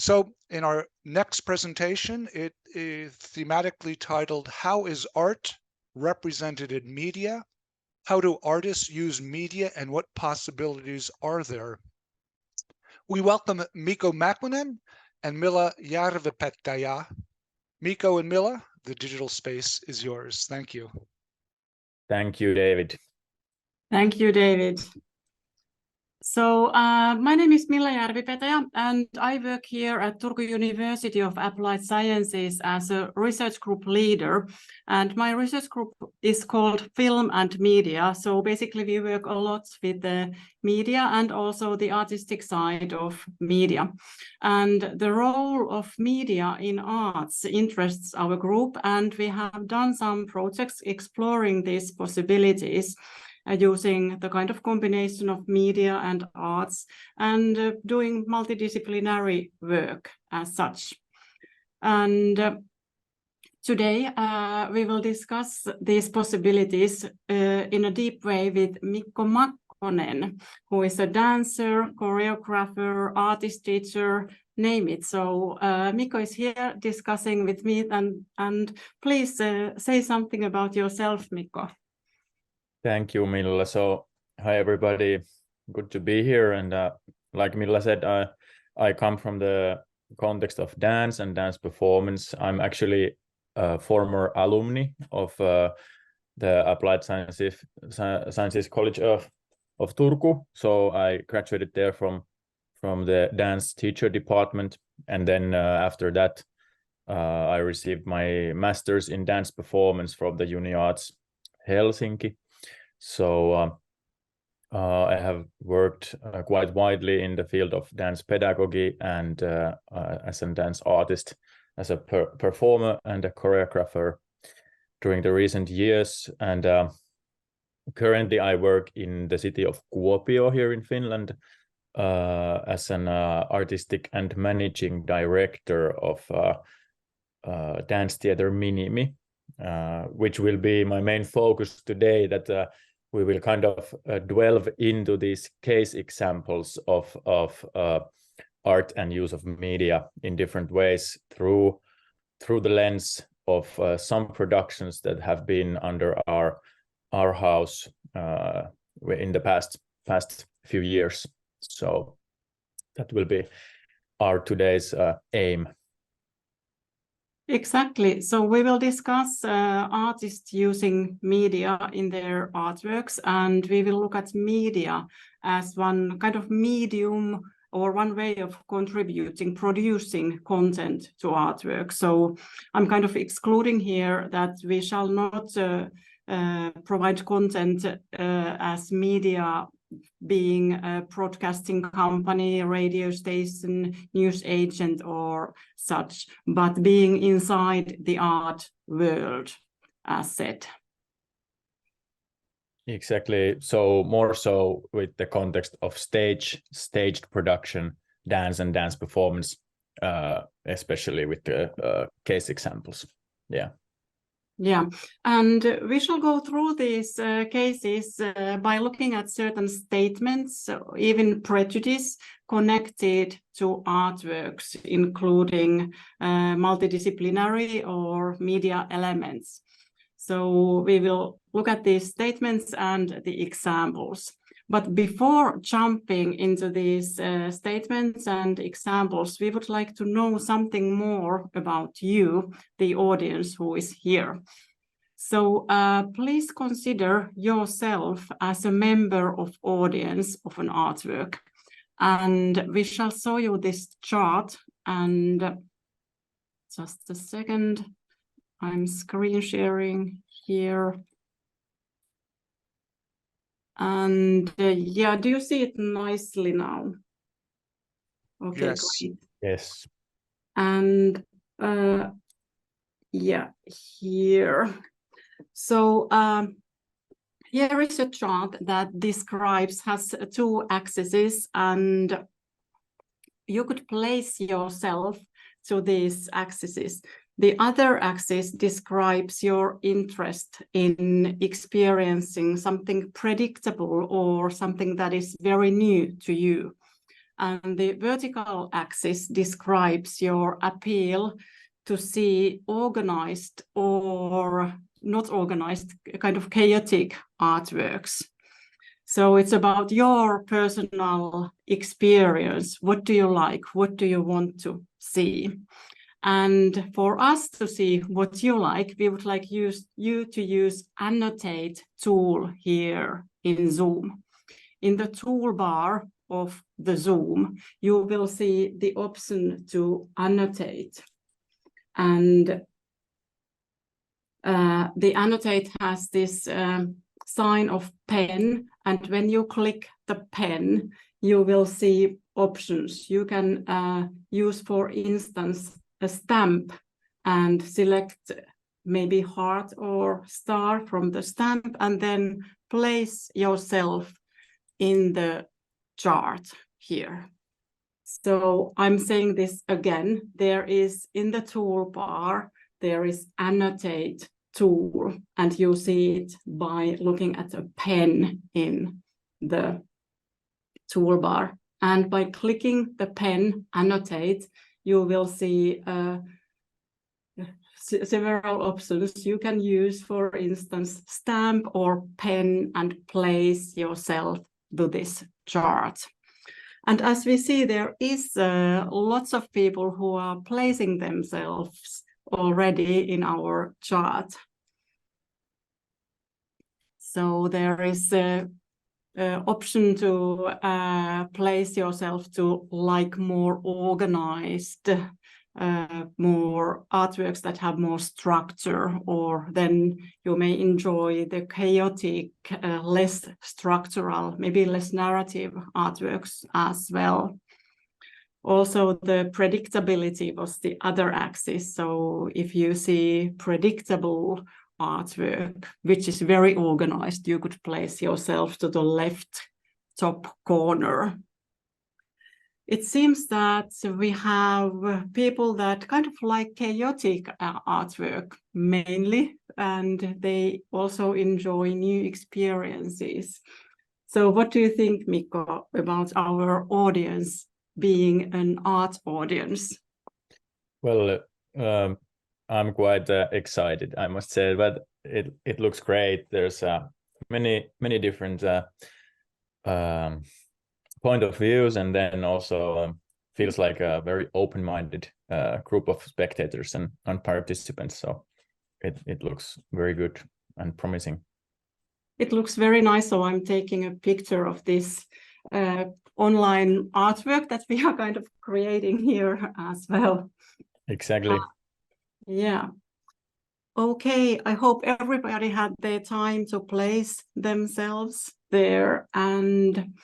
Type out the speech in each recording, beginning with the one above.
So in our next presentation, it is thematically titled, How is Art Represented in Media? How do artists use media and what possibilities are there? We welcome Mikko Mäkinen and Milla Järvipetäjä. Mikko and Milla, the digital space is yours. Thank you. Thank you, David. Thank you, David. So my name is Milla Järvipetäjä, and I work here at Turku University of Applied Sciences as a research group leader. And my research group is called Film and Media. So basically we work a lot with the media and also the artistic side of media. And the role of media in arts interests our group, and we have done some projects exploring these possibilities. Using the kind of combination of media and arts and doing multidisciplinary work as such. And today we will discuss these possibilities in a deep way with Mikko Mäkinen, who is a dancer, choreographer, artist teacher, name it. So Mikko is here discussing with me, and please say something about yourself, Mikko. Thank you, Milla. So, hi everybody. Good to be here. And like Milla said, I come from the context of dance and dance performance. I'm actually a former alumni of the Applied Sciences College of Turku. So I graduated there from the dance teacher department. And then after that, I received my master's in dance performance from the UniArts Helsinki. So I have worked quite widely in the field of dance pedagogy and as a dance artist, as a performer and a choreographer during the recent years. And currently I work in the city of Kuopio here in Finland as an artistic and managing director of Dance Theatre Minimi, which will be my main focus today, that we will kind of delve into these case examples of art and use of media in different ways through the lens of some productions that have been under our house in the past few years. So that will be our today's aim. Exactly. So we will discuss artists using media in their artworks, and we will look at media as one kind of medium or one way of contributing, producing content to artwork. So I'm kind of excluding here that we shall not provide content as media being a broadcasting company, radio station, news agent or such, but being inside the art world, as said. Exactly. So more so with the context of staged production, dance and dance performance, especially with the case examples. Yeah. Yeah, and we shall go through these cases by looking at certain statements, even prejudice connected to artworks, including multidisciplinary or media elements. So we will look at these statements and the examples. But before jumping into these statements and examples, we would like to know something more about you, the audience who is here. So please consider yourself as a member of audience of an artwork. And we shall show you this chart. And just a second, I'm screen sharing here. And yeah, do you see it nicely now? Okay, yes. Great. Yes. And yeah, here. So here is a chart that has two axes, and you could place yourself to these axes. The other axis describes your interest in experiencing something predictable or something that is very new to you. and the vertical axis describes your appeal to see organized or not organized, kind of chaotic artworks. So it's about your personal experience. What do you like? What do you want to see? And for us to see what you like, we would like you to use Annotate tool here in Zoom. In the toolbar of the Zoom, you will see the option to annotate. And the Annotate has this sign of pen, and when you click the pen, you will see options. You can use, for instance, a stamp and select maybe heart or star from the stamp, and then place yourself in the chart here. So I'm saying this again, there is in the toolbar, there is Annotate tool, and you see it by looking at a pen in the toolbar. And by clicking the pen Annotate, you will see several options you can use, for instance, stamp or pen, and place yourself to this chart. And as we see, there is lots of people who are placing themselves already in our chart. So there is an option to place yourself to like more organized, more artworks that have more structure, or then you may enjoy the chaotic, less structural, maybe less narrative artworks as well. Also, the predictability was the other axis. So if you see predictable artwork, which is very organized, you could place yourself to the left top corner. It seems that we have people that kind of like chaotic artwork mainly, and they also enjoy new experiences. So what do you think, Mikko, about our audience being an art audience? Well, I'm quite excited, I must say, but it looks great. There's many different point of views, and then also feels like a very open-minded group of spectators and participants. So it looks very good and promising. It looks very nice. So I'm taking a picture of this online artwork that we are kind of creating here as well. Exactly. Yeah. Okay, I hope everybody had their time to place themselves there, and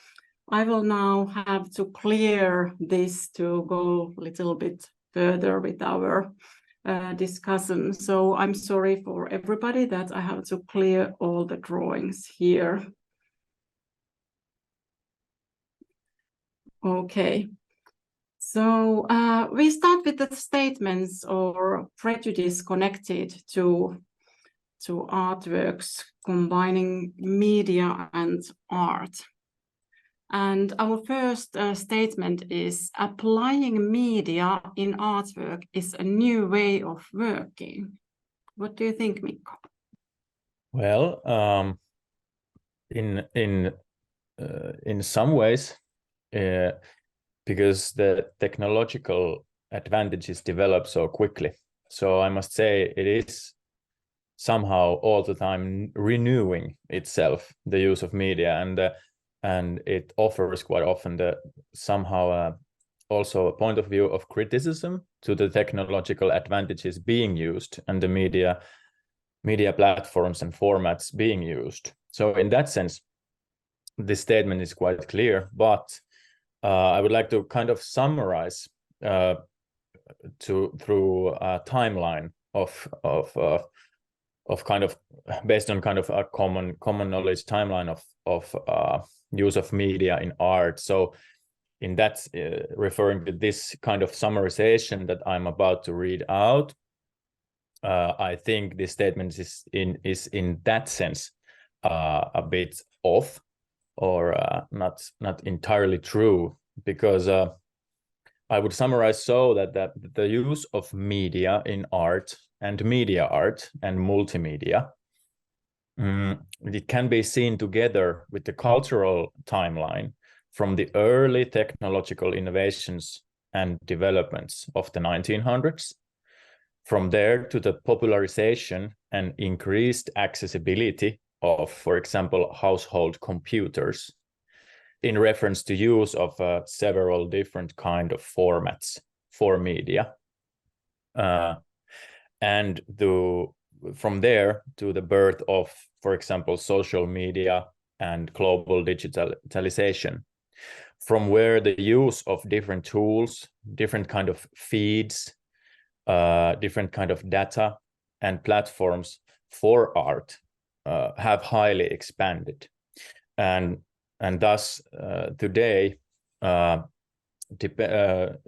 I will now have to clear this to go a little bit further with our discussion. So I'm sorry for everybody that I have to clear all the drawings here. Okay. So we start with the statements or prejudice connected to artworks combining media and art. And our first statement is applying media in artwork is a new way of working. What do you think, Mikko? Well, in some ways, because the technological advantages develop so quickly. So I must say it is somehow all the time renewing itself, the use of media, and it offers quite often somehow also a point of view of criticism to the technological advantages being used and the media platforms and formats being used. So in that sense, this statement is quite clear, but I would like to kind of summarize through a timeline of kind of based on kind of a common knowledge timeline of use of media in art. So in that, referring to this kind of summarization that I'm about to read out, I think this statement is in that sense a bit off, or not entirely true, because I would summarize so that the use of media in art and media art and multimedia, it can be seen together with the cultural timeline from the early technological innovations and developments of the 1900s, from there to the popularization and increased accessibility of, for example, household computers, in reference to use of several different kind of formats for media. And from there to the birth of, for example, social media and global digitalization, from where the use of different tools, different kind of feeds, different kind of data and platforms for art have highly expanded. And thus today,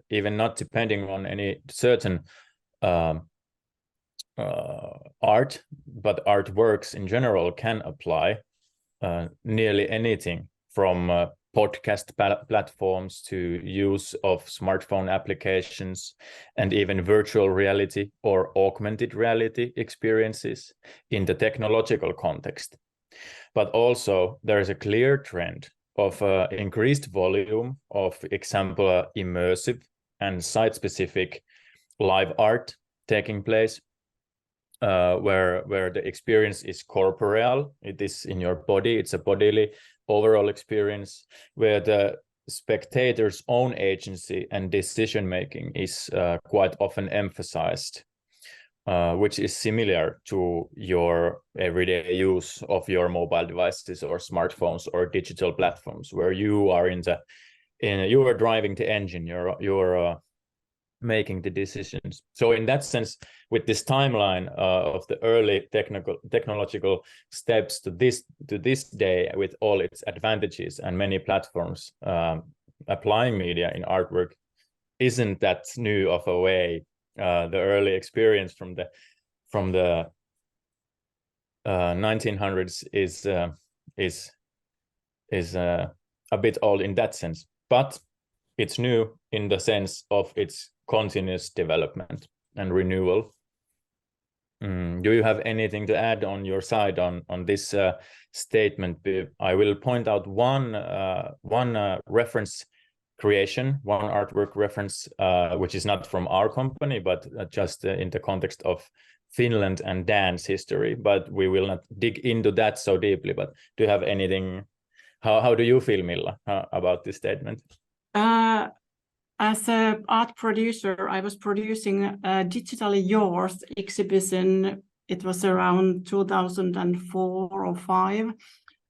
even not depending on any certain art, but artworks in general can apply nearly anything from podcast platforms to use of smartphone applications and even virtual reality or augmented reality experiences in the technological context. But also there is a clear trend of increased volume of example immersive and site-specific live art taking place, where the experience is corporeal. It is in your body. It's a bodily overall experience where the spectator's own agency and decision making is quite often emphasized, which is similar to your everyday use of your mobile devices or smartphones or digital platforms, where you are you are driving the engine. You're making the decisions. So in that sense, with this timeline of the early technological steps to this day, with all its advantages and many platforms applying media in artwork, isn't that new of a way. The early experience from the 1900s is a bit old in that sense, but it's new in the sense of its continuous development and renewal. Do you have anything to add on your side on this statement? I will point out one reference creation, one artwork reference, which is not from our company, but just in the context of Finland and dance history. But we will not dig into that so deeply. But do you have anything? How do you feel, Milla, about this statement? As an art producer, I was producing a Digitally Yours exhibition. It was around 2004 or 5.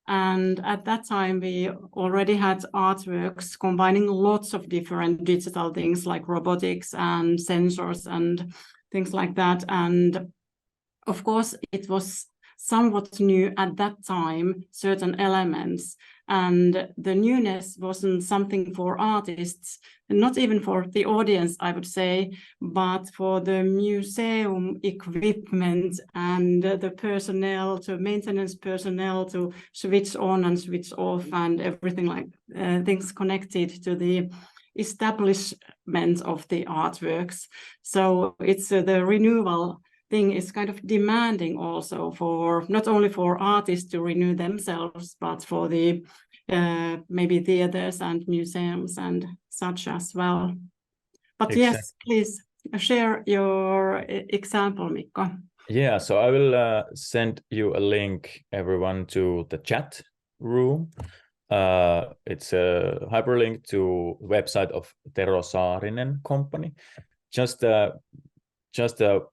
And at that time, we already had artworks combining lots of different digital things like robotics and sensors and things like that. And of course, it was somewhat new at that time, certain elements. And the newness wasn't something for artists, not even for the audience, I would say, but for the museum equipment and the personnel, to maintenance personnel to switch on and switch off and everything like things connected to the establishment of the artworks. So it's the renewal thing is kind of demanding also for not only for artists to renew themselves, but for the maybe theaters and museums and such as well. But exactly. Yes, please share your example, Mikko. Yeah, so I will send you a link, everyone, to the chat room. It's a hyperlink to the website of Tero Saarinen company. Just a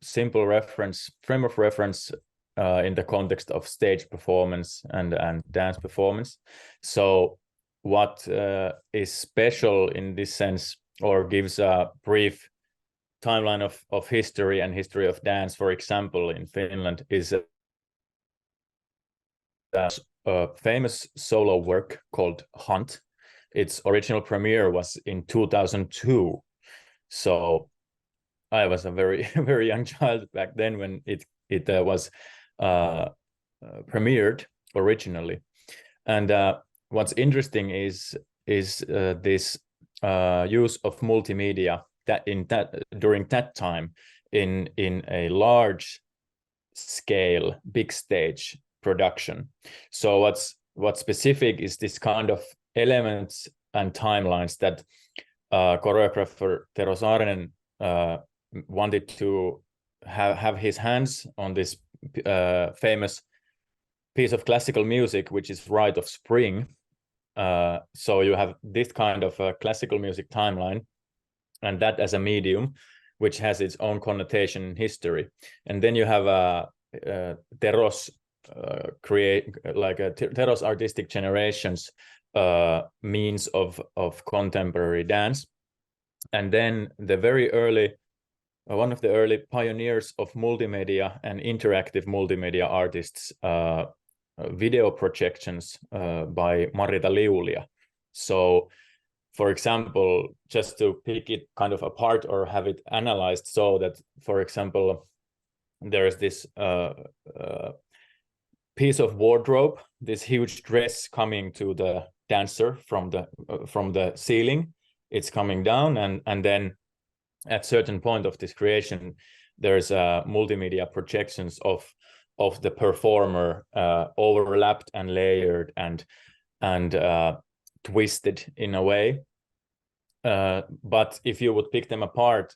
simple reference, frame of reference in the context of stage performance and dance performance. So what is special in this sense, or gives a brief timeline of history and history of dance, for example, in Finland, is a famous solo work called Hunt. Its original premiere was in 2002. So I was a very, very young child back then when it was premiered originally. And what's interesting is this use of multimedia during that time in a large scale, big stage production. So what's specific is this kind of elements and timelines that choreographer Tero Saarinen wanted to have his hands on this famous piece of classical music, which is Rite of Spring. So you have this kind of classical music timeline, and that as a medium, which has its own connotation in history. And then you have Tero's Tero's artistic generations means of contemporary dance. And then the very early, one of the early pioneers of multimedia and interactive multimedia artists, video projections by Marita Liulia. So, for example, just to pick it kind of apart or have it analyzed, so that, for example, there's this piece of wardrobe, this huge dress coming to the dancer from the ceiling. It's coming down, and then at certain point of this creation, there's multimedia projections of the performer, overlapped and layered and twisted in a way. But if you would pick them apart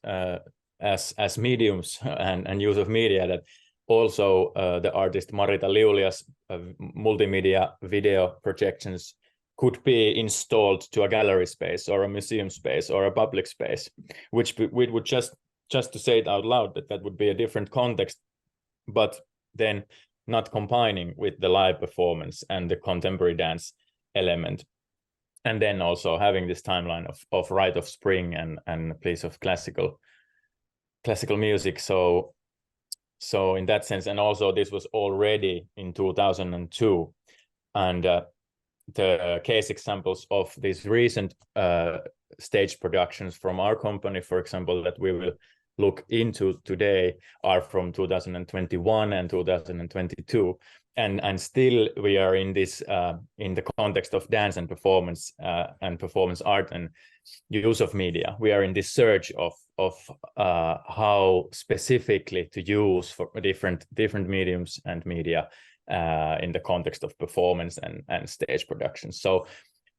as mediums and use of media, that also the artist Marita Liulia's multimedia video projections could be installed to a gallery space or a museum space or a public space, which we would just to say it out loud, that would be a different context, but then not combining with the live performance and the contemporary dance element. And then also having this timeline of Rite of Spring and a piece of classical music. So in that sense, and also this was already in 2002, and the case examples of these recent stage productions from our company, for example, that we will look into today, are from 2021 and 2022, and still we are in this in the context of dance and performance art and use of media. We are in this search of how specifically to use for different mediums and media in the context of performance and stage productions. So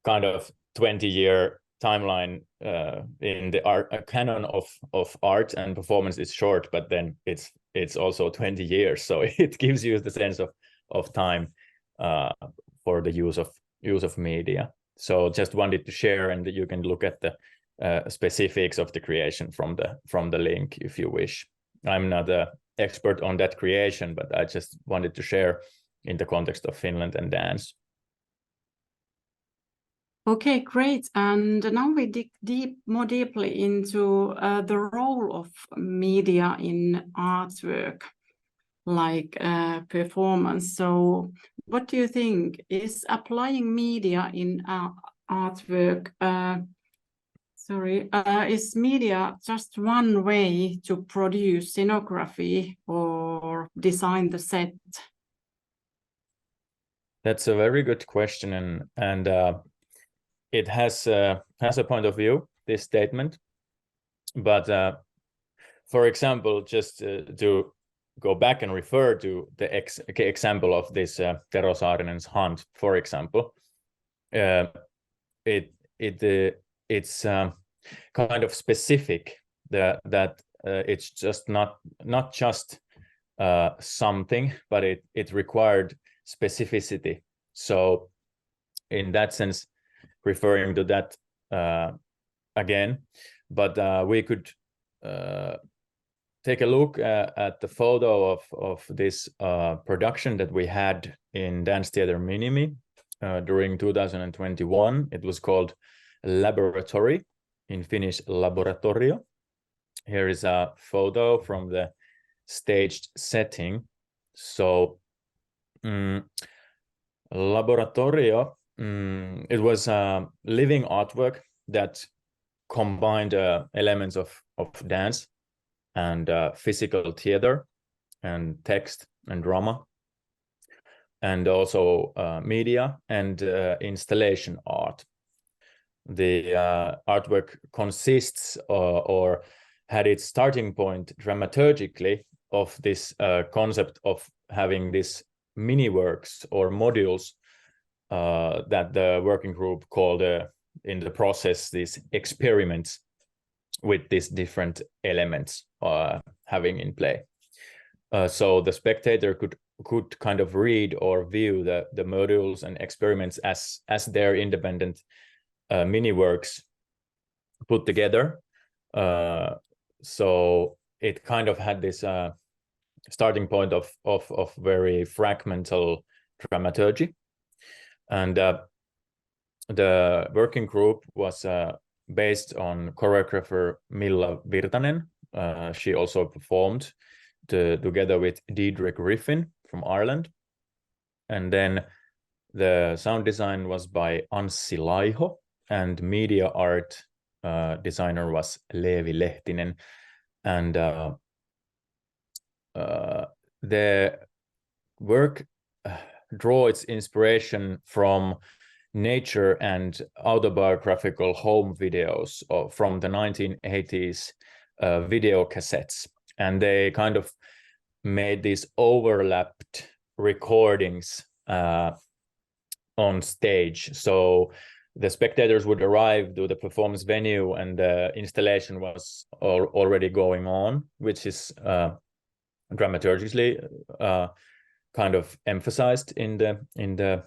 kind of 20-year timeline in the art canon of art and performance is short, but then it's also 20 years, so it gives you the sense of time for the use of media. So just wanted to share, and you can look at the specifics of the creation from the link if you wish. I'm not an expert on that creation, but I just wanted to share in the context of Finland and dance. Okay, great. And now we dig more deeply into the role of media in artwork, like performance. So what do you think? Is applying media in artwork, is media just one way to produce scenography or design the set? That's a very good question, and it has a point of view, this statement. But for example, just to go back and refer to the example of this Tero Saarinen's hunt, for example, it's kind of specific that it's just not just something, but it required specificity. So in that sense, referring to that again, but we could take a look at the photo of this production that we had in Dance Theater Minimi during 2021. It was called Laboratory, in Finnish Laboratorio. Here is a photo from the staged setting. So Laboratorio, it was a living artwork that combined elements of dance and physical theater and text and drama, and also media and installation art. artwork consists or had its starting point dramaturgically of this concept of having these mini works or modules that the working group called in the process these experiments with these different elements having in play. So the spectator could kind of read or view the modules and experiments as their independent mini works put together. So it kind of had this starting point of very fragmental dramaturgy, and the working group was based on choreographer Milla Virtanen. She also performed together with Deirdre Griffin from Ireland. And then the sound design was by Anssi Laiho, and media art designer was Leevi Lehtinen. And the work draw its inspiration from nature and autobiographical home videos from the 1980s video cassettes. And they kind of made these overlapped recordings on stage. So the spectators would arrive to the performance venue and the installation was already going on, which is dramaturgically kind of emphasized in the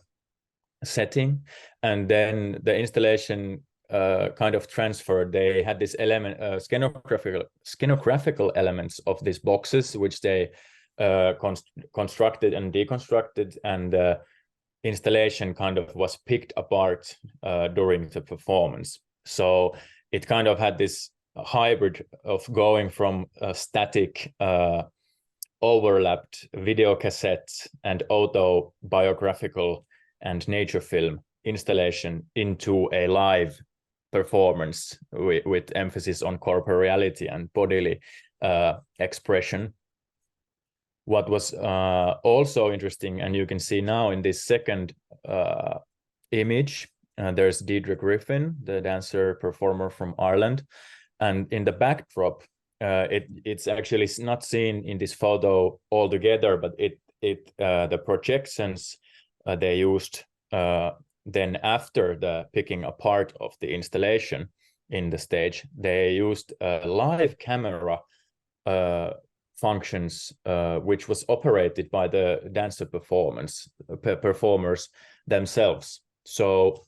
setting. And then the installation kind of transferred. They had this element, scenographical elements of these boxes, which they constructed and deconstructed, and the installation kind of was picked apart during the performance. So it kind of had this hybrid of going from a static overlapped video cassettes and autobiographical and nature film installation into a live performance with emphasis on corporeality and bodily expression. What was also interesting, and you can see now in this second image, there's Deirdre Griffin, the dancer performer from Ireland, and in the backdrop, it's actually not seen in this photo altogether, but the projections they used then after the picking apart of the installation in the stage, they used live camera functions, which was operated by the dancer performers themselves. So,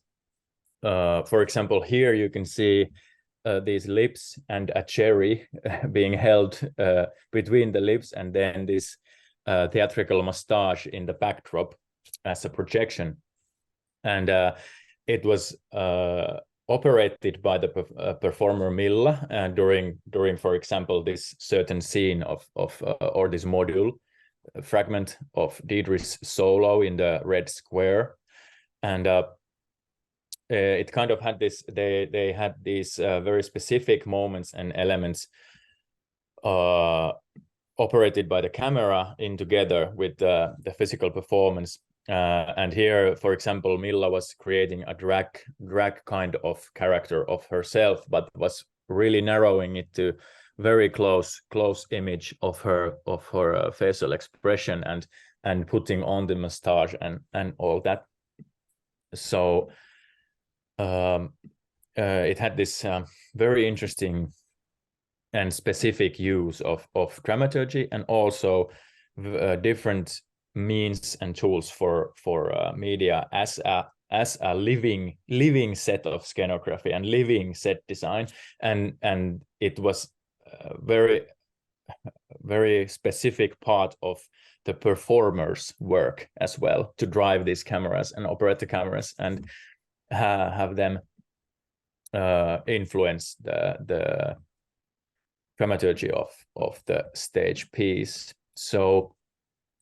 for example, here you can see these lips and a cherry being held between the lips, and then this theatrical mustache in the backdrop as a projection. And it was operated by the performer Milla during, for example, this certain scene or this module fragment of Deirdre's solo in the red square. And it kind of had this, they had these very specific moments and elements operated by the camera in together with the physical performance. And here, for example, Milla was creating a drag kind of character of herself, but was really narrowing it to very close image of her facial expression and putting on the mustache and all that. So it had this very interesting and specific use of dramaturgy, and also different means and tools for media as a living set of scenography and living set design, and it was a very specific part of the performer's work as well, to drive these cameras and operate the cameras and have them influence the dramaturgy of the stage piece. So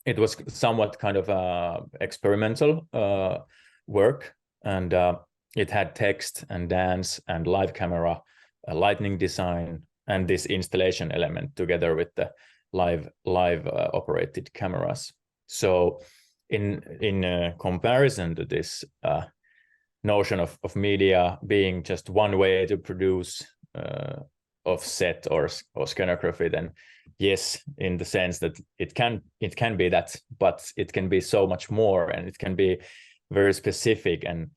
it was somewhat kind of experimental work, and it had text and dance and live camera, lighting design, and this installation element together with the live operated cameras. So in comparison to this notion of media being just one way to produce of set or scenography, then yes, in the sense that it can be that, but it can be so much more, and it can be very specific and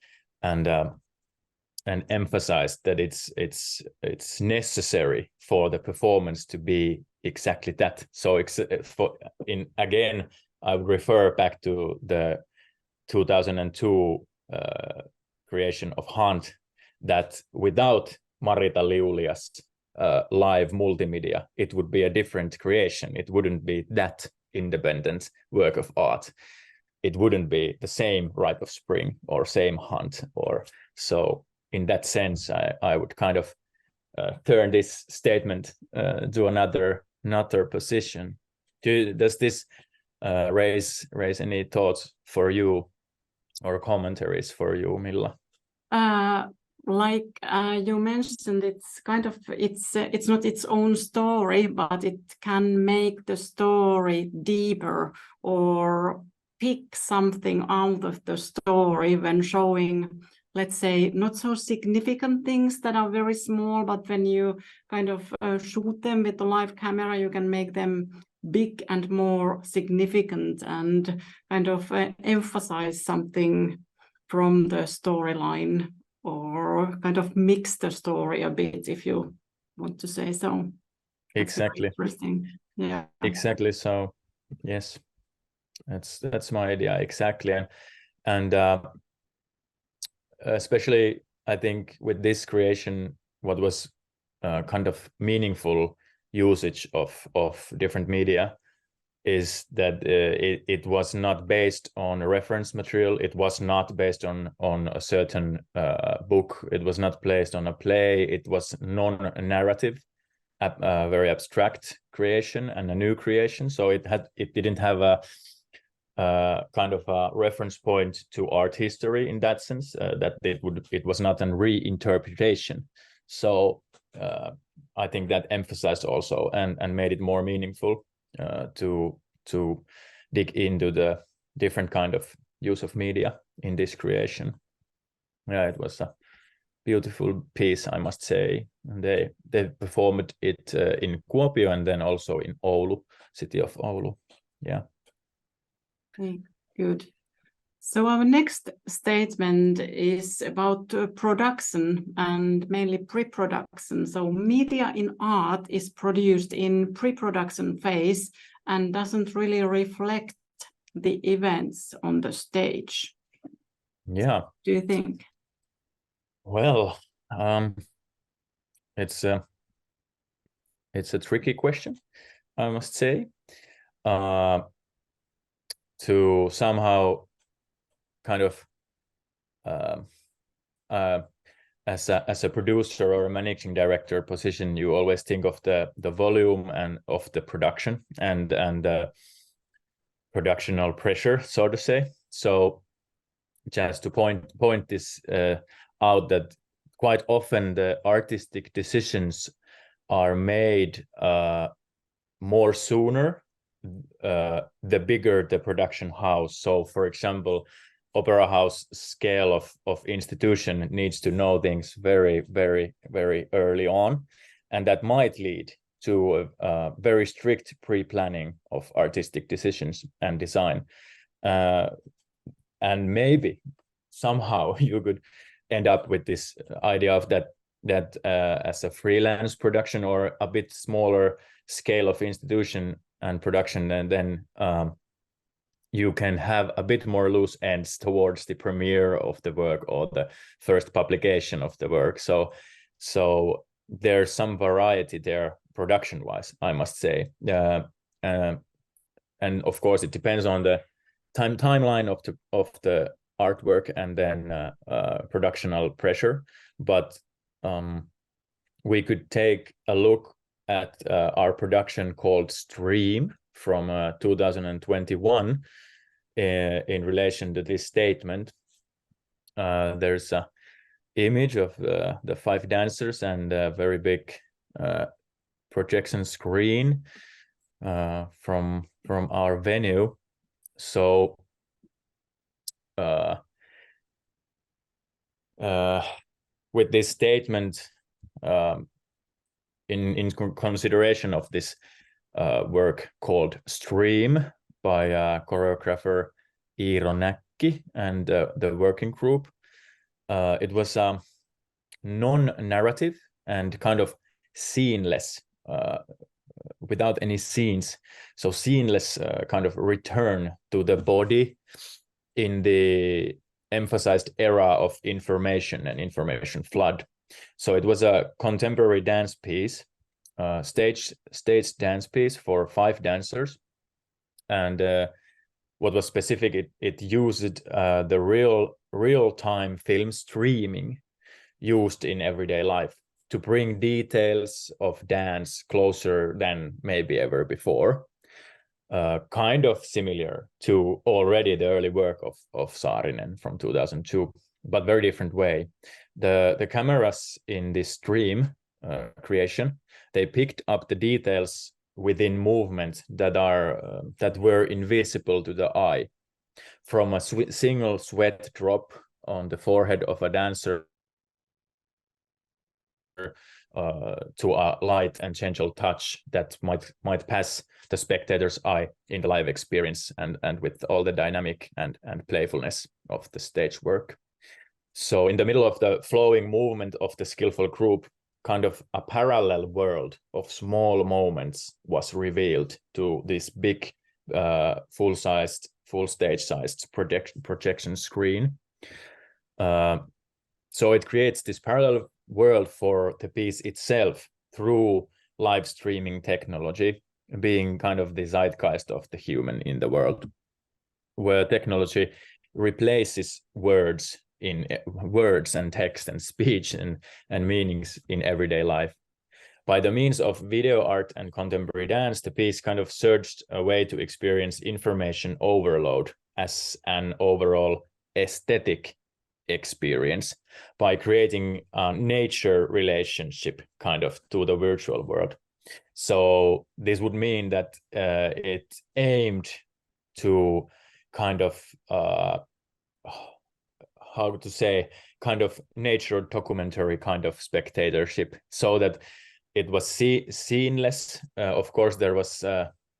emphasize that it's necessary for the performance to be exactly that. So again, I would refer back to the 2002 creation of Hunt, that without Marita Liulia's live multimedia, it would be a different creation. It wouldn't be that independent work of art. It wouldn't be the same Rite of Spring or same Hunt. Or so in that sense, I would kind of turn this statement to another position. Does this raise any thoughts for you or commentaries for you, Milla? Like you mentioned, it's kind of it's not its own story, but it can make the story deeper or pick something out of the story when showing, let's say, not so significant things that are very small, but when you kind of shoot them with the live camera, you can make them big and more significant and kind of emphasize something from the storyline, or kind of mix the story a bit, if you want to say so. Exactly. Interesting. Yeah. Exactly. So yes, that's my idea exactly, and especially I think with this creation, what was kind of meaningful usage of different media is that it was not based on a reference material. It was not based on a certain book. It was not based on a play. It was non-narrative, very abstract creation and a new creation. So it didn't have a kind of a reference point to art history in that sense, that it was not a reinterpretation. So I think that emphasized also and made it more meaningful to dig into the different kind of use of media in this creation. Yeah, it was a beautiful piece, I must say. And they performed it in Kuopio and then also in Oulu, city of Oulu. Yeah. Okay, good. So our next statement is about production and mainly pre-production. So media in art is produced in pre-production phase and doesn't really reflect the events on the stage. Yeah. Do you think? Well, it's a tricky question, I must say. To somehow kind of as a producer or a managing director position, you always think of the volume and of the production and productional pressure, so to say. So just to point this out, that quite often the artistic decisions are made more sooner the bigger the production house. So for example, opera house scale of institution needs to know things very, very, very early on, and that might lead to a very strict pre-planning of artistic decisions and design, and maybe somehow you could end up with this idea of that as a freelance production or a bit smaller scale of institution and production, and then you can have a bit more loose ends towards the premiere of the work or the first publication of the work. So there's some variety there production wise, I must say, and of course it depends on the timeline of the artwork and then productional pressure. But we could take a look at our production called Stream from 2021 in relation to this statement. There's a image of the 5 dancers and a very big projection screen from our venue. So with this statement, in consideration of this work called Stream by choreographer Iiro Näkki and the working group. It was non-narrative and kind of sceneless, without any scenes. So sceneless kind of return to the body in the emphasized era of information and information flood. So it was a contemporary dance piece, stage dance piece for 5 dancers. And what was specific, it used the real-time film streaming used in everyday life to bring details of dance closer than maybe ever before. Kind of similar to already the early work of Saarinen from 2002, but very different way. The cameras in this stream creation, they picked up the details within movements that were invisible to the eye, from a single sweat drop on the forehead of a dancer to a light and gentle touch that might pass the spectator's eye in the live experience, and with all the dynamic and playfulness of the stage work. So in the middle of the flowing movement of the skillful group, kind of a parallel world of small moments was revealed to this big full stage-sized projection screen. So it creates this parallel world for the piece itself through live streaming technology, being kind of the zeitgeist of the human in the world, where technology replaces words and text and speech and meanings in everyday life. By the means of video art and contemporary dance, the piece kind of searched a way to experience information overload as an overall aesthetic experience by creating a nature relationship kind of to the virtual world. So this would mean that it aimed to kind of how to say, kind of nature documentary kind of spectatorship, so that it was sceneless. Of course, there was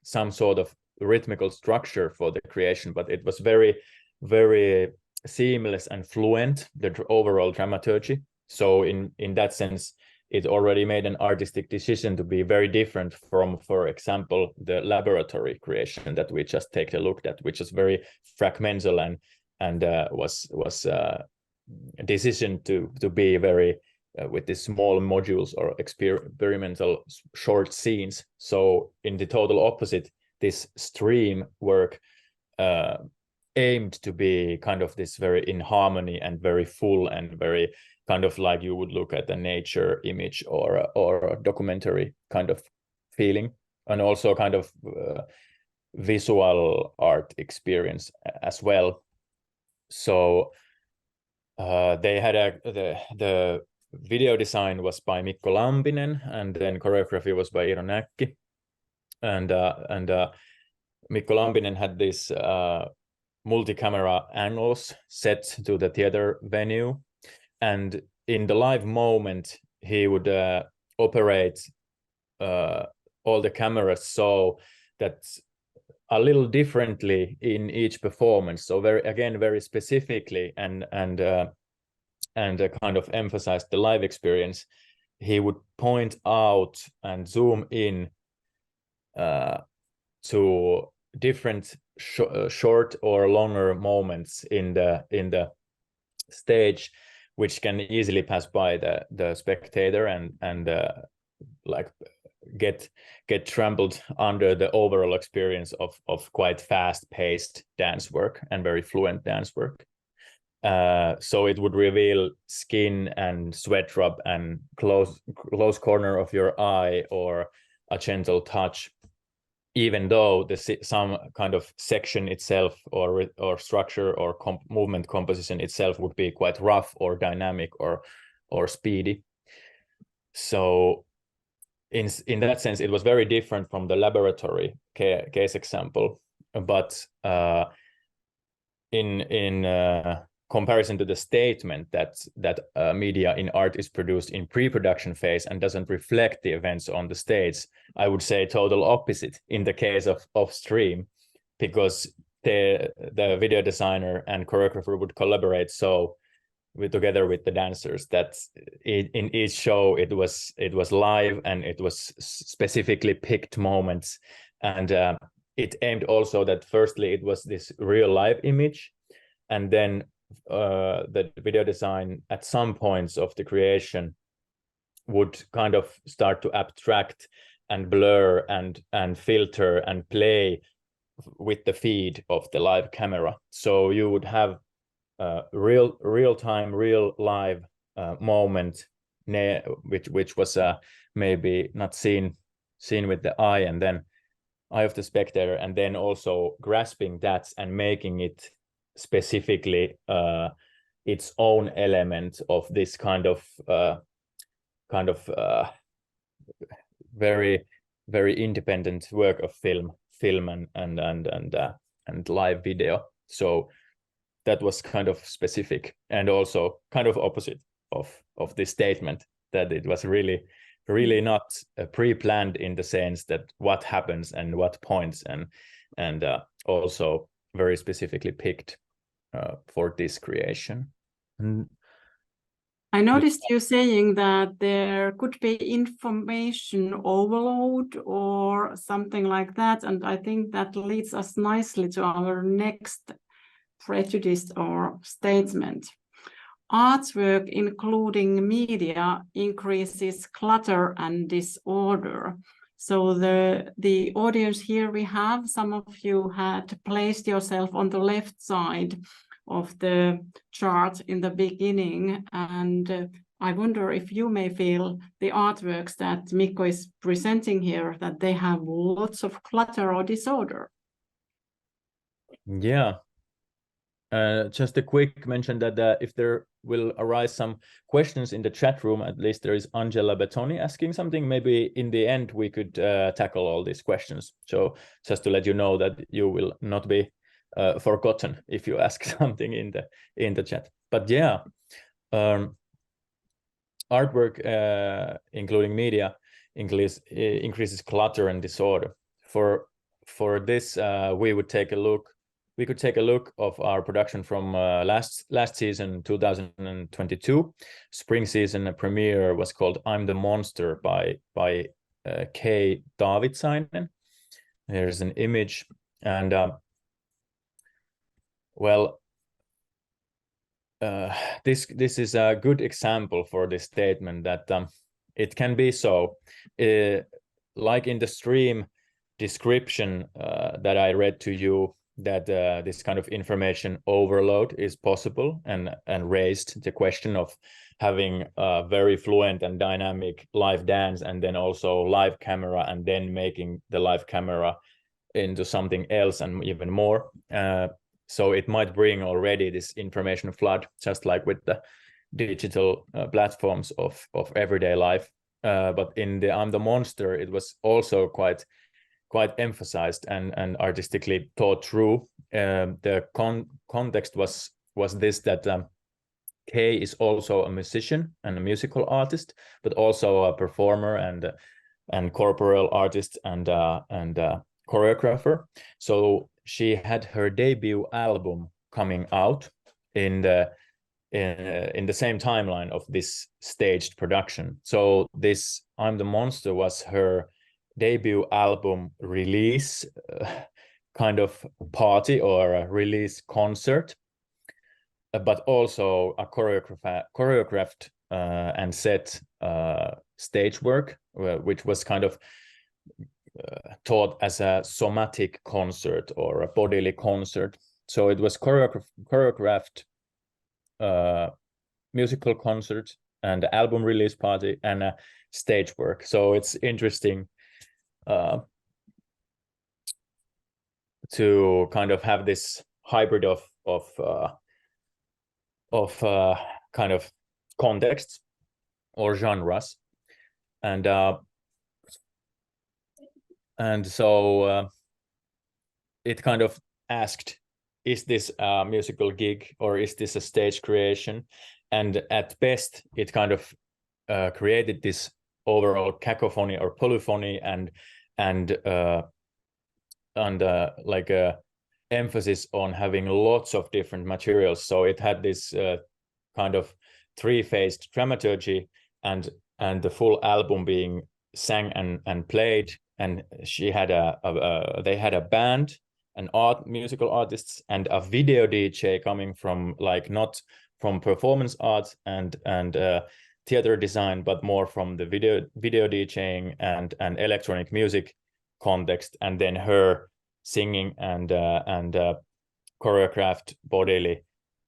some sort of rhythmical structure for the creation, but it was very, very seamless and fluent, the overall dramaturgy. So in that sense, it already made an artistic decision to be very different from, for example, the laboratory creation that we just take a look at, which is very fragmental and was a decision to be very with these small modules or experimental short scenes. So in the total opposite, this stream work aimed to be kind of this very in harmony and very full and very kind of like you would look at a nature image or a documentary kind of feeling, and also kind of visual art experience as well. So they had the video design was by Mikko Lampinen, and then choreography was by Iiro Näkki, and Mikko Lampinen had this multi-camera angles set to the theater venue, and in the live moment he would operate all the cameras so that a little differently in each performance. So very specifically and kind of emphasize the live experience. He would point out and zoom in to different short or longer moments in the stage, which can easily pass by the spectator and like get trampled under the overall experience of quite fast-paced dance work and very fluent dance work. So it would reveal skin and sweat drop and close corner of your eye or a gentle touch, even though some kind of section itself or structure or movement composition itself would be quite rough or dynamic or speedy. So in that sense, it was very different from the laboratory case example, but in comparison to the statement that media in art is produced in pre-production phase and doesn't reflect the events on the stage, I would say total opposite in the case of stream, because the video designer and choreographer would collaborate together with the dancers that in each show it was live, and it was specifically picked moments, and it aimed also that firstly it was this real live image, and then the video design at some points of the creation would kind of start to abstract and blur and filter and play with the feed of the live camera. So you would have real time, real live moment, which was maybe not seen with the eye and then eye of the spectator, and then also grasping that and making it specifically its own element of this kind of very independent work of film and live video. So that was kind of specific, and also kind of opposite of this statement, that it was really not pre-planned in the sense that what happens and what points, and also very specifically picked for this creation. And I noticed you saying that there could be information overload or something like that, and I think that leads us nicely to our next prejudice or statement. Artwork, including media, increases clutter and disorder. So the audience here, we have, some of you had placed yourself on the left side of the chart in the beginning, and I wonder if you may feel the artworks that Mikko is presenting here, that they have lots of clutter or disorder. Yeah. Just a quick mention that if there will arise some questions in the chat room, at least there is Angela Bettoni asking something. Maybe in the end we could tackle all these questions. So just to let you know that you will not be forgotten if you ask something in the chat. But yeah, artwork, including media, increases clutter and disorder. For this, we could take a look of our production from last season, 2022. Spring season premiere was called "I'm the Monster" by K. Davidsainen. Here's an image, and this is a good example for this statement that it can be so, like in the stream description that I read to you, that this kind of information overload is possible, and raised the question of having a very fluent and dynamic live dance, and then also live camera, and then making the live camera into something else and even more. So it might bring already this information flood, just like with the digital platforms of everyday life. But in the "I'm the Monster," it was also quite emphasized and artistically thought through. The context was this, that Kay is also a musician and a musical artist, but also a performer and corporal artist and choreographer. So she had her debut album coming out in the same timeline of this staged production. So this "I'm the Monster" was her debut album release kind of party or a release concert, but also a choreographed and set stage work, which was kind of taught as a somatic concert or a bodily concert. So it was choreographed musical concert and album release party and a stage work. So it's interesting to kind of have this hybrid of kind of contexts or genres, and so it kind of asked is this a musical gig or is this a stage creation? And at best, it kind of created this overall cacophony or polyphony and like a emphasis on having lots of different materials. So it had this kind of three-phased dramaturgy, and the full album being sang and played. And she had they had a band, musical artists, and a video DJ coming from, like, not from performance arts and theater design, but more from the video DJing and electronic music context, and then her singing and choreographed bodily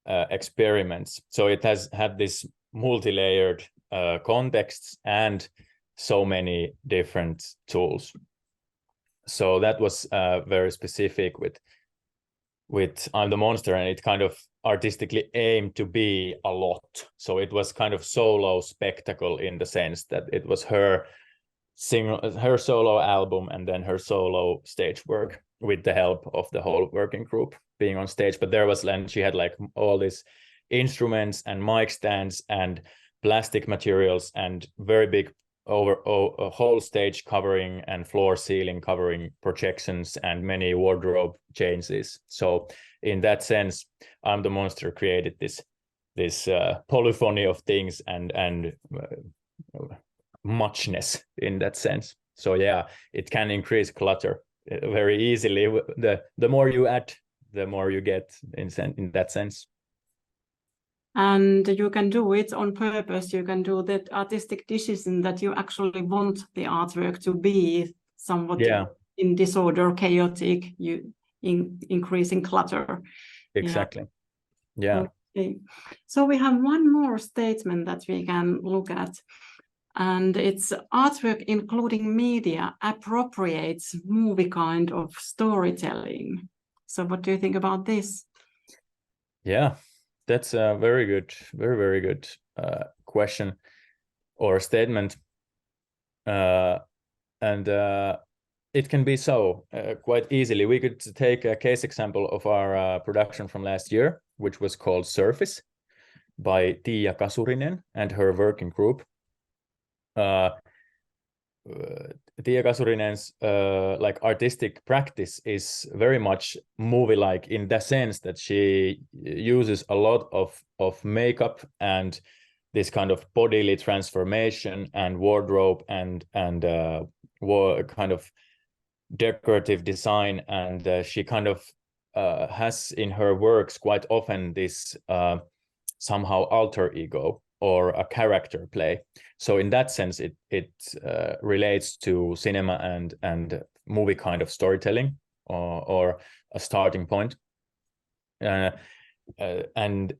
experiments. So it has had this multi-layered contexts and so many different tools. So that was very specific with I'm the Monster, and it kind of artistically aimed to be a lot. So it was kind of solo spectacle in the sense that it was her solo album and then her solo stage work with the help of the whole working group being on stage. But she had like all these instruments and mic stands and plastic materials and very big a whole stage covering and floor ceiling covering projections and many wardrobe changes. So in that sense, I'm the Monster created this polyphony of things and muchness in that sense. So yeah, it can increase clutter very easily. The more you add, the more you get in that sense. And you can do it on purpose. You can do that artistic decision that you actually want the artwork to be somewhat in disorder, chaotic, increasing clutter. Exactly. Yeah. Okay. So we have one more statement that we can look at. And it's artwork including media appropriates movie kind of storytelling. So what do you think about this? Yeah, that's a very good question or statement. And it can be so quite easily. We could take a case example of our production from last year, which was called Surface by Tiia Kasurinen and her working group. Tiia Kasurinen's like artistic practice is very much movie-like in the sense that she uses a lot of makeup and this kind of bodily transformation and wardrobe and kind of decorative design, and she kind of has in her works quite often this somehow alter ego or a character play. So in that sense, it relates to cinema and movie kind of storytelling or a starting point. And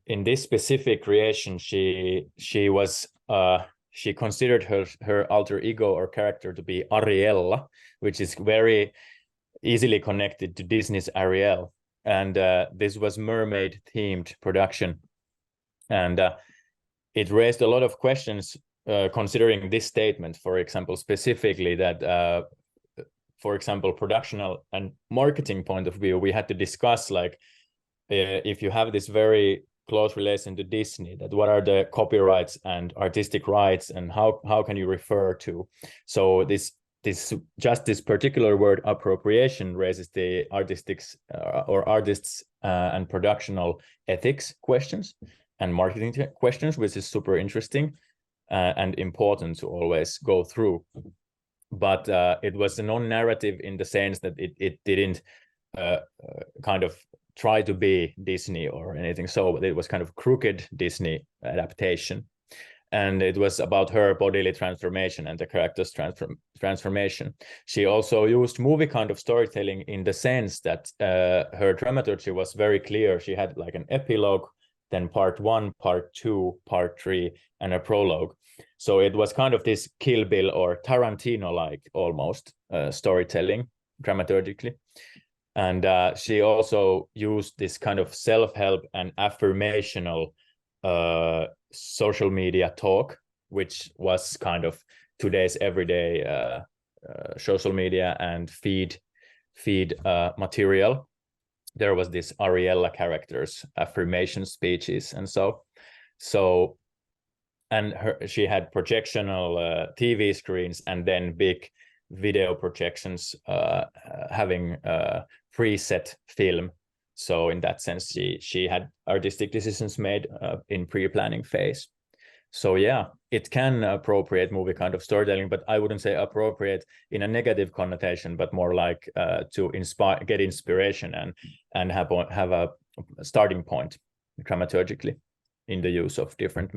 in this specific creation, she considered her alter ego or character to be Ariella, which is very easily connected to Disney's Ariel. And this was mermaid themed production. And it raised a lot of questions considering this statement, for example, specifically that, for example, productional and marketing point of view, we had to discuss, like, if you have this very close relation to Disney, that what are the copyrights and artistic rights and how can you refer to? So this particular word appropriation raises the artists and productional ethics questions and marketing questions, which is super interesting and important to always go through. But it was a non-narrative in the sense that it didn't kind of try to be Disney or anything. So it was kind of crooked Disney adaptation. And it was about her bodily transformation and the character's transformation. She also used movie kind of storytelling in the sense that her dramaturgy was very clear. She had like an epilogue, then part 1, part 2, part 3, and a prologue. So it was kind of this Kill Bill or Tarantino-like almost storytelling dramaturgically. And she also used this kind of self-help and affirmational social media talk, which was kind of today's everyday social media and feed material. there was this Ariella characters, affirmation speeches, and and she had projectional TV screens and then big video projections having preset film. So in that sense, she had artistic decisions made in pre-planning phase. So yeah, it can appropriate movie kind of storytelling, but I wouldn't say appropriate in a negative connotation, but more like to inspire, get inspiration and have a starting point dramaturgically in the use of different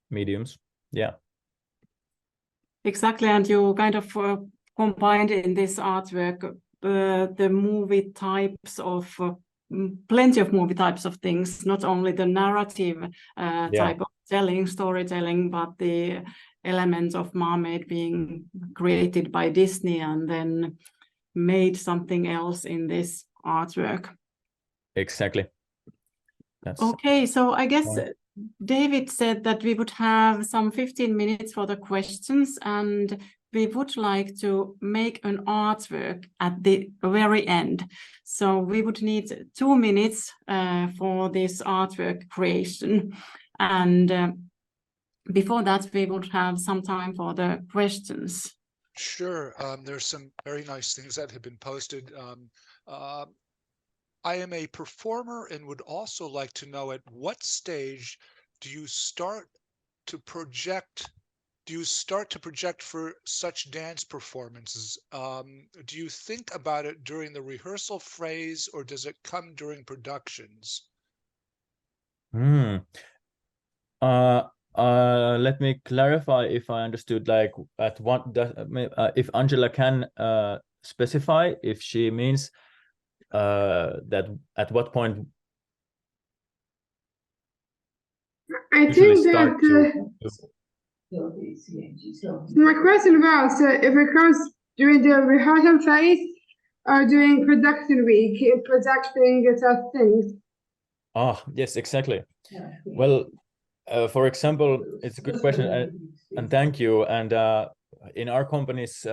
mediums. Yeah. Exactly, and you kind of combined in this artwork the movie types of plenty of movie types of things, not only the narrative type of storytelling, but the elements of Mermaid being created by Disney and then made something else in this artwork. Exactly. Okay, so I guess David said that we would have some 15 minutes for the questions, and we would like to make an artwork at the very end. So we would need 2 minutes for this artwork creation. And before that, we would have some time for the questions. Sure. There's some very nice things that have been posted. I am a performer and would also like to know at what stage do you start to project for such dance performances? Do you think about it during the rehearsal phase or does it come during productions? Let me clarify if I understood, like at what if Angela can specify if she means that at what point I think that my question was if it comes during the rehearsal phase or during production week, projecting things. Ah, yes, exactly. Well, for example, it's a good question, and thank you. And in our company's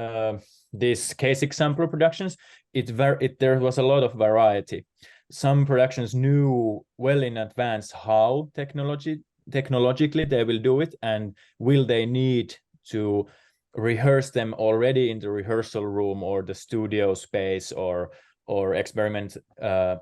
these case example productions, there was a lot of variety. Some productions knew well in advance how technologically they will do it, and will they need to rehearse them already in the rehearsal room or the studio space or experiment at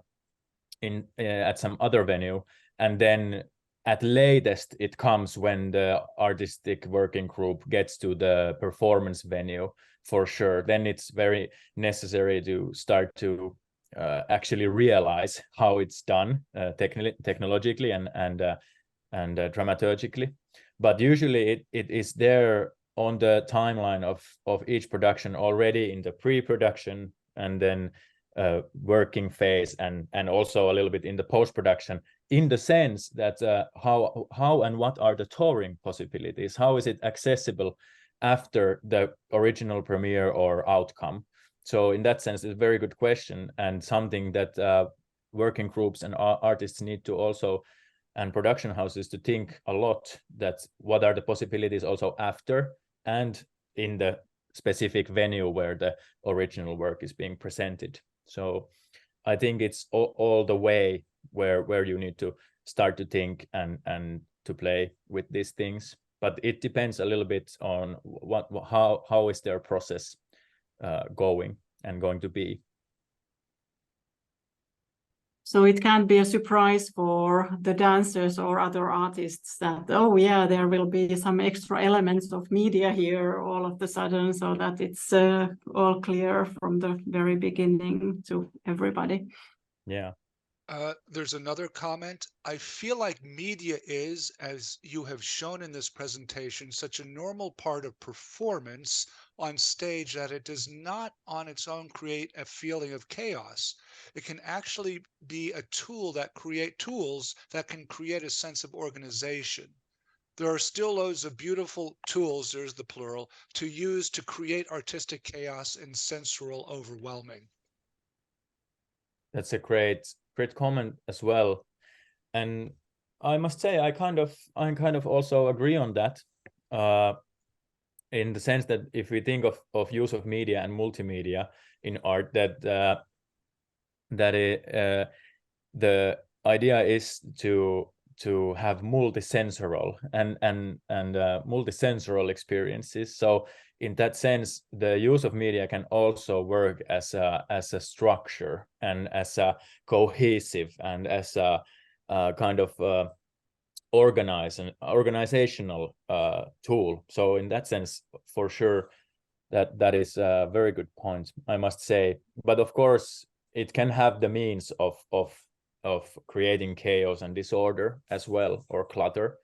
some other venue, and then at latest it comes when the artistic working group gets to the performance venue. For sure, then it's very necessary to start to actually realize how it's done technologically and dramaturgically. But usually it is there on the timeline of each production already in the pre-production and then working phase and also a little bit in the post-production, in the sense that how and what are the touring possibilities, how is it accessible after the original premiere or outcome. So in that sense, it's a very good question and something that working groups and artists need to also, and production houses, to think a lot, that what are the possibilities also after and in the specific venue where the original work is being presented. So I think it's all the way where you need to start to think and to play with these things. But it depends a little bit on how is their process going to be. So it can be a surprise for the dancers or other artists that, oh yeah, there will be some extra elements of media here all of a sudden, so that it's all clear from the very beginning to everybody. Yeah. There's another comment. I feel like media is, as you have shown in this presentation, such a normal part of performance on stage that it does not on its own create a feeling of chaos. It can actually be a tool that tools that can create a sense of organization. There are still loads of beautiful tools, there's the plural, to use to create artistic chaos and sensual overwhelming. That's a great comment as well, and I must say I kind of also agree on that, in the sense that if we think of use of media and multimedia in art, that the idea is to have multisensoral and multisensoral experiences. So in that sense, the use of media can also work as a structure and as a cohesive and as a kind of organizational tool. So in that sense, for sure, that is a very good point, I must say. But of course, it can have the means of creating chaos and disorder as well, or clutter.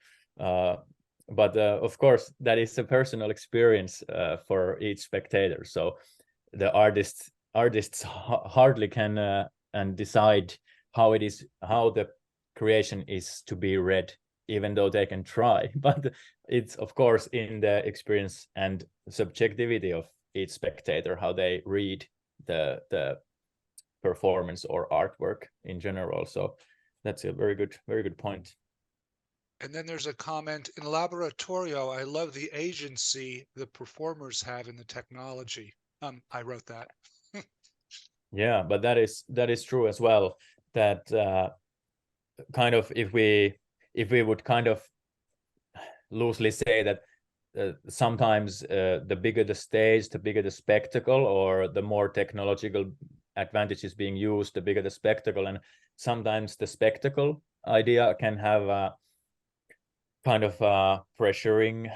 But of course, that is a personal experience for each spectator. So the artists hardly can and decide how the creation is to be read, even though they can try. But it's of course in the experience and subjectivity of each spectator how they read the performance or artwork in general. So that's a very good point. And then there's a comment in Laboratorio. I love the agency the performers have in the technology. I wrote that. Yeah, but that is true as well. That kind of if we would kind of loosely say that sometimes the bigger the stage, the bigger the spectacle, or the more technological advantages being used, the bigger the spectacle. And sometimes the spectacle idea can have a kind of pressuring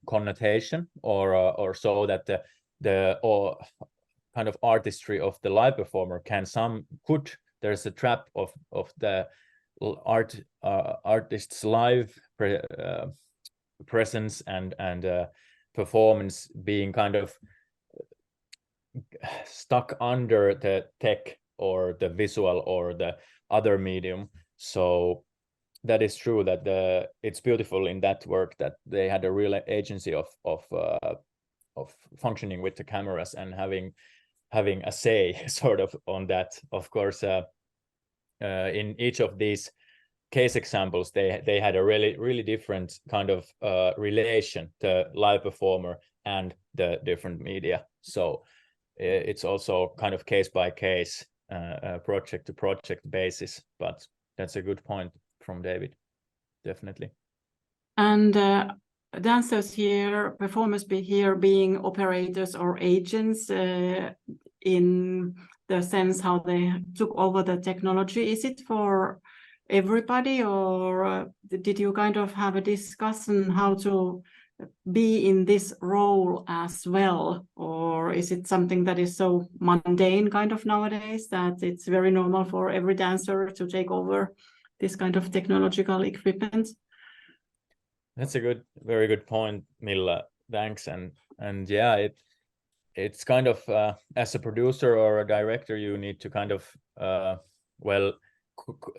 connotation, or so that the kind of artistry of the live performer there's a trap of the artist's live presence and performance being kind of stuck under the tech or the visual or the other medium. So that is true, that it's beautiful in that work that they had a real agency of functioning with the cameras and having a say sort of on that. Of course, in each of these case examples, they had a really different kind of relation to live performer and the different media. So it's also kind of case by case, project to project basis. But that's a good point from David, definitely. And dancers here, performers here being operators or agents in the sense how they took over the technology. Is it for everybody, or did you kind of have a discussion how to be in this role as well? Or is it something that is so mundane kind of nowadays that it's very normal for every dancer to take over this kind of technological equipment? That's a very good point, Milla. Thanks. And yeah, it's kind of as a producer or a director, you need to kind of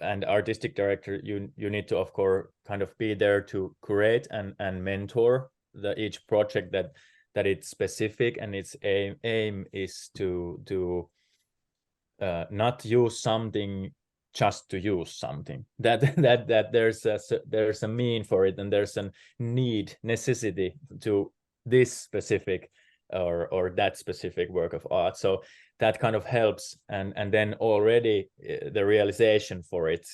and artistic director, you need to of course kind of be there to curate and mentor each project that it's specific, and its aim is to not use something just to use something, that there's a mean for it, and there's a necessity to this specific or that specific work of art. So that kind of helps, and then already the realization for it,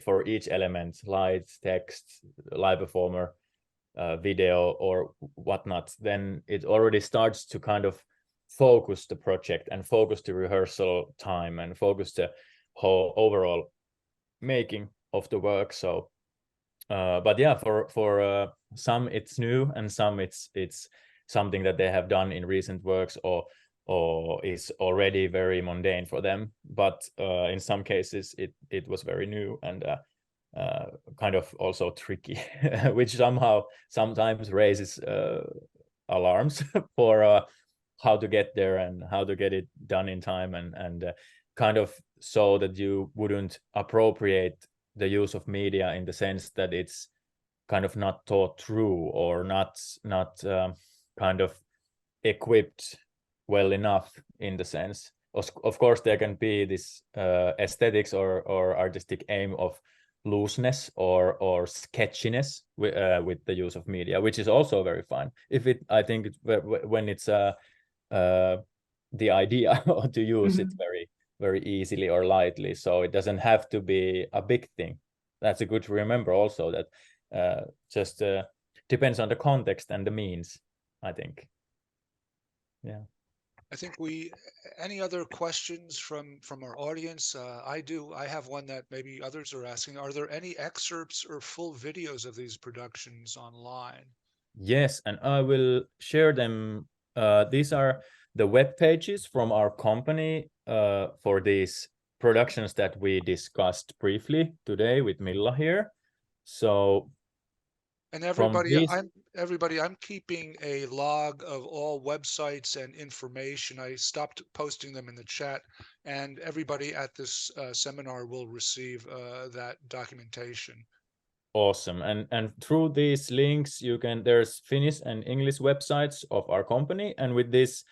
for each element, lights, text, live performer, video or whatnot, then it already starts to kind of focus the project and focus the rehearsal time and focus the whole overall making of the work. So but yeah, for some it's new, and some it's something that they have done in recent works, or is already very mundane for them. But in some cases it was very new and kind of also tricky, which sometimes raises alarms for how to get there and how to get it done in time, and kind of so that you wouldn't appropriate the use of media in the sense that it's kind of not thought through or not kind of equipped well enough in the sense. Of course, there can be this aesthetics or artistic aim of looseness or sketchiness with the use of media, which is also very fine. I think when it's the idea to use it very easily or lightly. So it doesn't have to be a big thing. That's a good to remember also, that just depends on the context and the means, I think. Yeah. I think any other questions from our audience? I have one that maybe others are asking. Are there any excerpts or full videos of these productions online? Yes, and I will share them. These are the web pages from our company for these productions that we discussed briefly today with Milla here. So, and from these, I'm keeping a log of all websites and information. I stopped posting them in the chat, and everybody at this seminar will receive that documentation. awesome. And through these links, there's Finnish and English websites of our company, and with this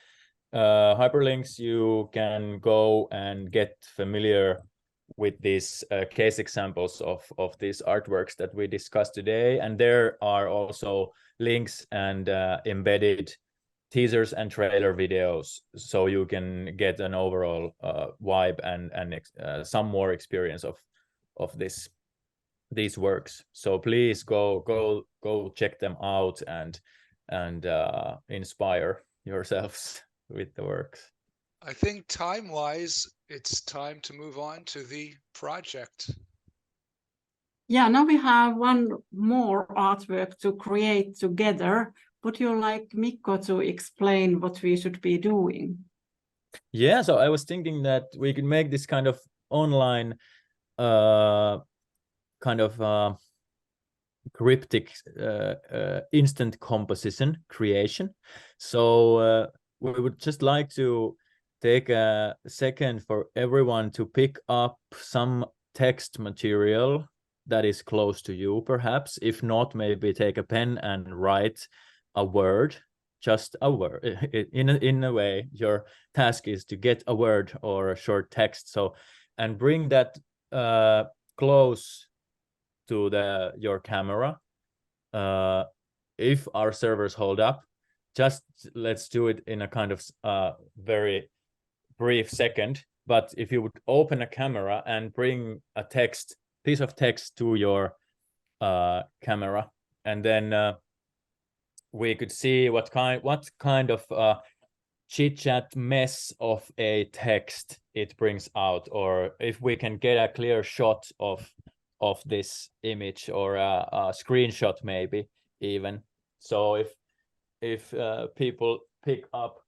hyperlinks, you can go and get familiar with these case examples of these artworks that we discussed today. And there are also links and embedded teasers and trailer videos, so you can get an overall vibe and some more experience of these works. So please go check them out and inspire yourselves with the works. I think time-wise, it's time to move on to the project. Yeah, now we have one more artwork to create together. Would you like Mikko to explain what we should be doing? Yeah, so I was thinking that we could make this kind of online cryptic instant composition creation. So we would just like to take a second for everyone to pick up some text material that is close to you, perhaps. If not, maybe take a pen and write a word, just a word. In a way, your task is to get a word or a short text. So, and bring that close to your camera. If our servers hold up, just let's do it in a kind of very brief second. But if you would open a camera and bring a piece of text to your camera, and then we could see what kind of chit chat mess of a text it brings out, or if we can get a clear shot of this image, or a screenshot maybe even. So if people pick up.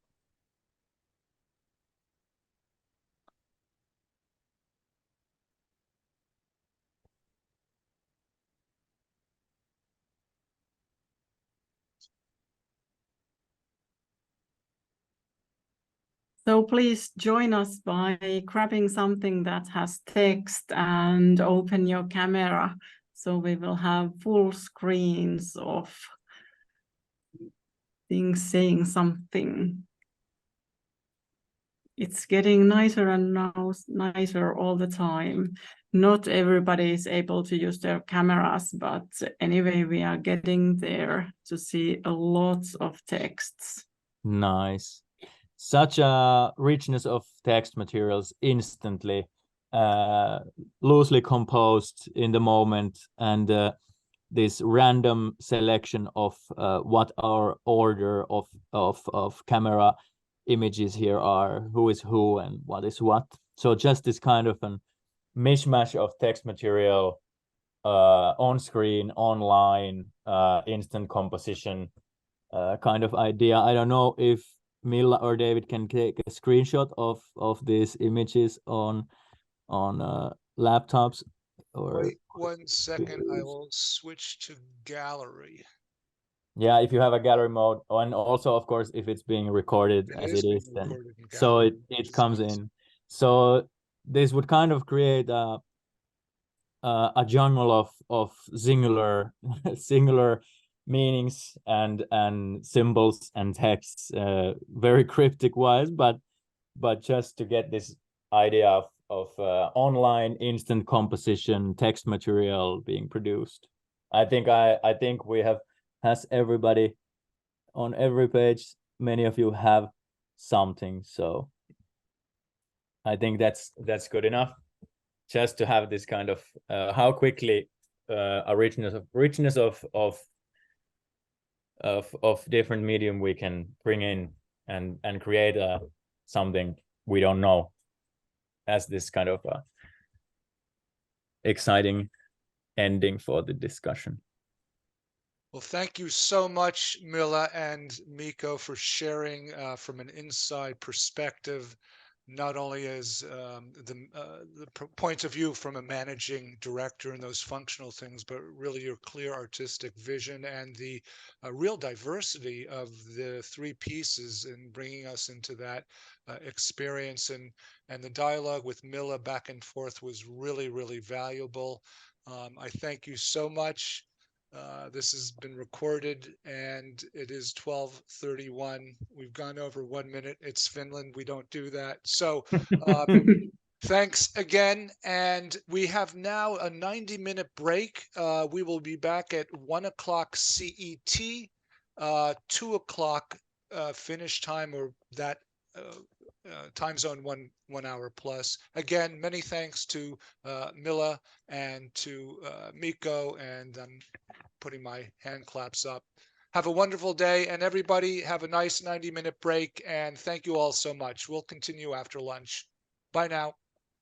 So please join us by grabbing something that has text and open your camera. So we will have full screens of things saying something. It's getting nicer and nicer all the time. Not everybody is able to use their cameras, but anyway, we are getting there to see a lot of texts. Nice. Such a richness of text materials instantly, loosely composed in the moment, and this random selection of what our order of camera images here are, who is who and what is what. So just this kind of a mishmash of text material on screen, online, instant composition kind of idea. I don't know if Milla or David can take a screenshot of these images on laptops. Or wait 1 second, I will switch to gallery. Yeah, if you have a gallery mode, and also of course if it's being recorded as it is, then so it comes in. So this would kind of create a jungle of singular singular meanings and symbols and texts, very cryptic wise, but just to get this idea of online instant composition text material being produced. I think we has everybody on every page. Many of you have something, so I think that's good enough. Just to have this kind of how quickly a richness of different medium we can bring in and create something we don't know as this kind of exciting ending for the discussion. Well, thank you so much, Milla and Mikko, for sharing from an inside perspective, not only as the points of view from a managing director and those functional things, but really your clear artistic vision and the real diversity of the three pieces in bringing us into that experience. And the dialogue with Milla back and forth was really, really valuable. I thank you so much. This has been recorded and it is 12:31. We've gone over 1 minute. It's Finland. We don't do that. So thanks again. And we have now a 90-minute break. We will be back at 1 o'clock CET, 2 o'clock finish time, or that time zone, 1 hour plus. Again, many thanks to Milla and to Mikko, and putting my hand claps up. Have a wonderful day, and everybody have a nice 90-minute break, and thank you all so much. We'll continue after lunch. Bye now.